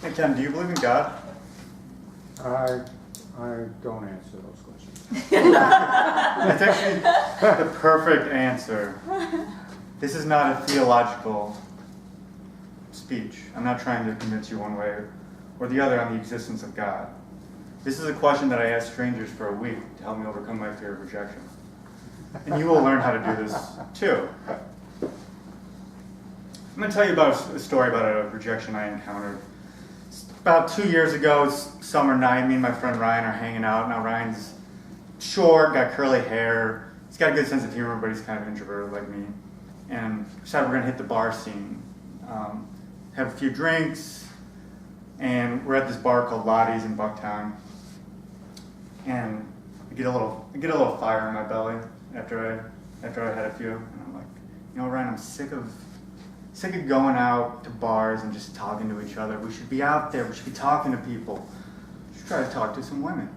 Hey Ken, do you believe in God? I don't answer those questions. That's actually the perfect answer. This is not a theological speech. I'm not trying to convince you one way or the other on the existence of God. This is a question that I ask strangers for a week to help me overcome my fear of rejection. And you will learn how to do this too. I'm going to tell you about a story about a rejection I encountered. About 2 years ago, it's summer night, me and my friend Ryan are hanging out. Now Ryan's short, got curly hair, he's got a good sense of humor, but he's kind of introverted like me. And we decided we're going to hit the bar scene, have a few drinks, and we're at this bar called Lottie's in Bucktown. And I get a little fire in my belly after I had a few, and I'm like, you know, Ryan, I'm sick of going out to bars and just talking to each other. We should be out there. We should be talking to people. We should try to talk to some women.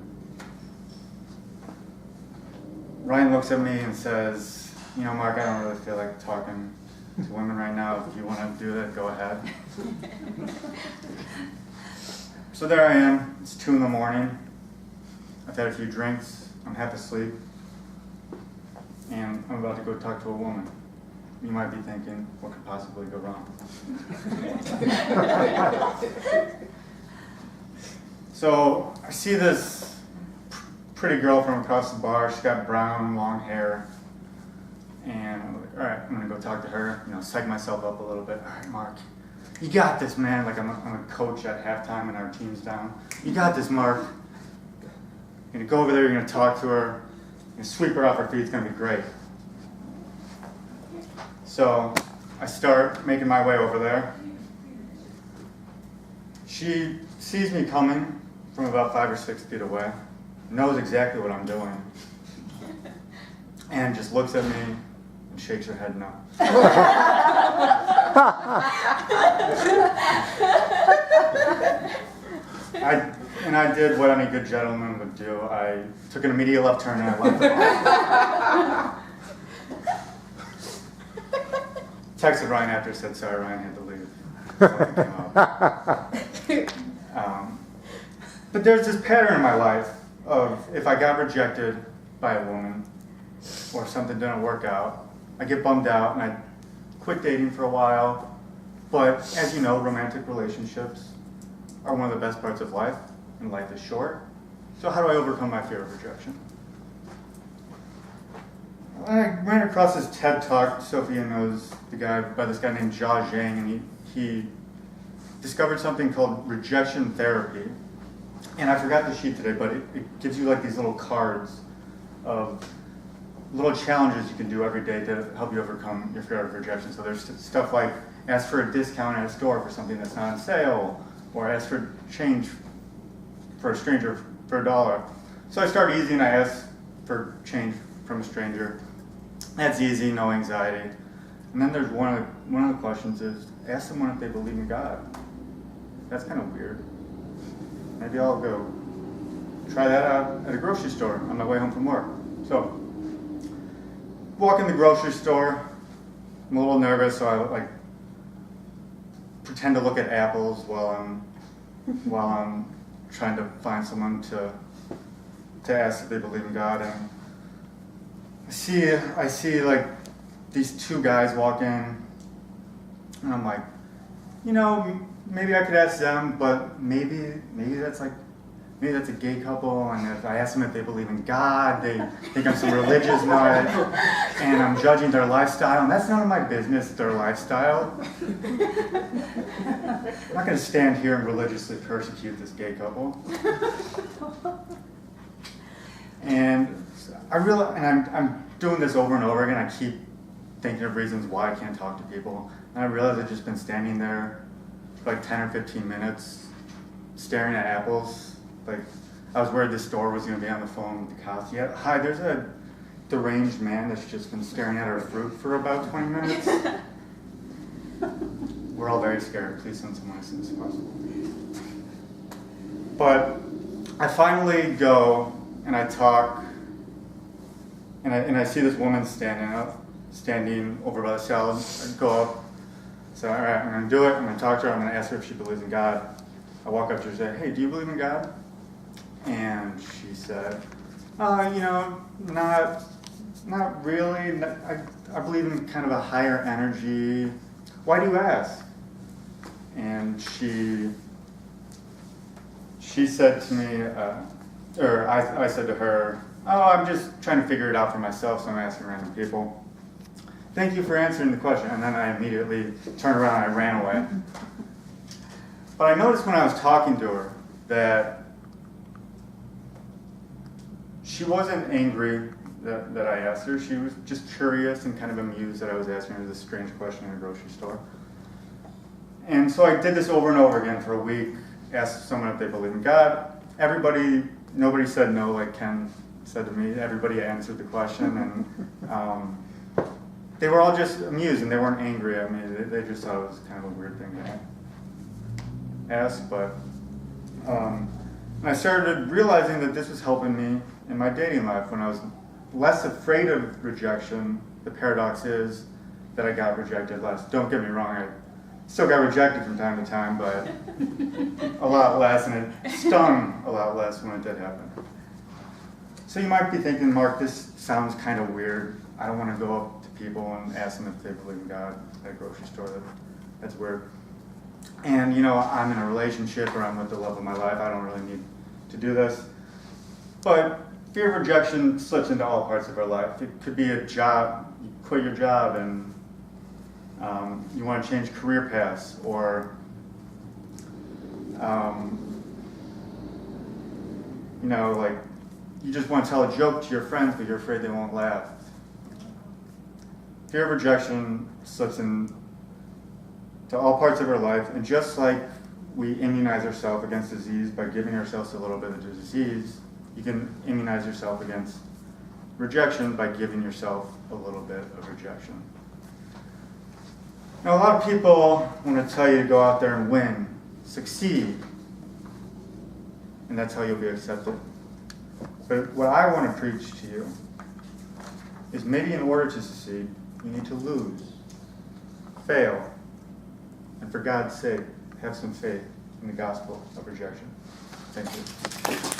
Ryan looks at me and says, you know, Mark, I don't really feel like talking to women right now. If you want to do that, go ahead. So there I am. It's 2 a.m. I've had a few drinks. I'm half asleep. And I'm about to go talk to a woman. You might be thinking, what could possibly go wrong? So I see this pretty girl from across the bar. She's got brown, long hair. And I'm like, all right, I'm going to go talk to her, psych myself up a little bit. All right, Mark, you got this, man. Like I'm a coach at halftime and our team's down. You got this, Mark. You're going to go over there, you're going to talk to her, you're going to sweep her off her feet. It's going to be great. So I start making my way over there. She sees me coming from about 5 or 6 feet away, knows exactly what I'm doing, and just looks at me and shakes her head no. I did what any good gentleman would do. I took an immediate left turn and I left the bar. Texted Ryan after, said sorry, Ryan had to leave. Something came up. But there's this pattern in my life of if I got rejected by a woman or something didn't work out, I get bummed out and I quit dating for a while. But as you know, romantic relationships are one of the best parts of life, and life is short. So how do I overcome my fear of rejection? I ran across this TED Talk. Sophia knows the guy by this guy named Jia Zhang, and he discovered something called rejection therapy. And I forgot the sheet today, but it gives you like these little cards of little challenges you can do every day to help you overcome your fear of rejection. So there's stuff like ask for a discount at a store for something that's not on sale, or ask for change for a stranger for $1. So I start easy and I ask for change from a stranger. That's easy, no anxiety. And then there's one of the questions is ask someone if they believe in God. That's kind of weird. Maybe I'll go try that out at a grocery store on my way home from work. So walk in the grocery store. I'm a little nervous, so I pretend to look at apples while I'm trying to find someone to ask if they believe in God. And I see like these 2 guys walk in, and I'm like, maybe I could ask them, but maybe that's a gay couple, and if I ask them if they believe in God, they think I'm some religious nut, and I'm judging their lifestyle, and that's none of my business, their lifestyle. I'm not going to stand here and religiously persecute this gay couple. And I realize, and I'm doing this over and over again, I keep thinking of reasons why I can't talk to people, and I realize I've just been standing there for like 10 or 15 minutes, staring at apples. Like, I was worried the store was going to be on the phone with the cops. Yeah, hi, there's a deranged man that's just been staring at our fruit for about 20 minutes. We're all very scared. Please send someone as soon as possible. But I finally go and I talk, and I see this woman standing over by the salad. I go up, say, all right, I'm going to do it. I'm going to talk to her. I'm going to ask her if she believes in God. I walk up to her and say, hey, do you believe in God? And she said, not really. I believe in kind of a higher energy. Why do you ask? And she said to me, I said to her, oh, I'm just trying to figure it out for myself, so I'm asking random people. Thank you for answering the question. And then I immediately turned around and I ran away. But I noticed when I was talking to her that she wasn't angry that I asked her. She was just curious and kind of amused that I was asking her this strange question in a grocery store. And so I did this over and over again for a week, asked someone if they believe in God. Nobody said no, like Ken said to me. Everybody answered the question, and they were all just amused, and they weren't angry at me. They just thought it was kind of a weird thing to ask, but I started realizing that this was helping me in my dating life when I was less afraid of rejection. The paradox is that I got rejected less. Don't get me wrong, I still got rejected from time to time, but a lot less, and it stung a lot less when it did happen. So you might be thinking, Mark, this sounds kind of weird. I don't want to go up to people and ask them if they believe in God at a grocery store. That's weird. And I'm in a relationship or I'm with the love of my life. I don't really need to do this. But fear of rejection slips into all parts of our life. It could be a job. You quit your job and you want to change career paths, or like you just want to tell a joke to your friends, but you're afraid they won't laugh. Fear of rejection slips into all parts of our life, and just like we immunize ourselves against disease by giving ourselves a little bit of disease, you can immunize yourself against rejection by giving yourself a little bit of rejection. Now, a lot of people want to tell you to go out there and win, succeed, and that's how you'll be accepted. But what I want to preach to you is maybe in order to succeed, you need to lose, fail, and for God's sake, have some faith in the gospel of rejection. Thank you.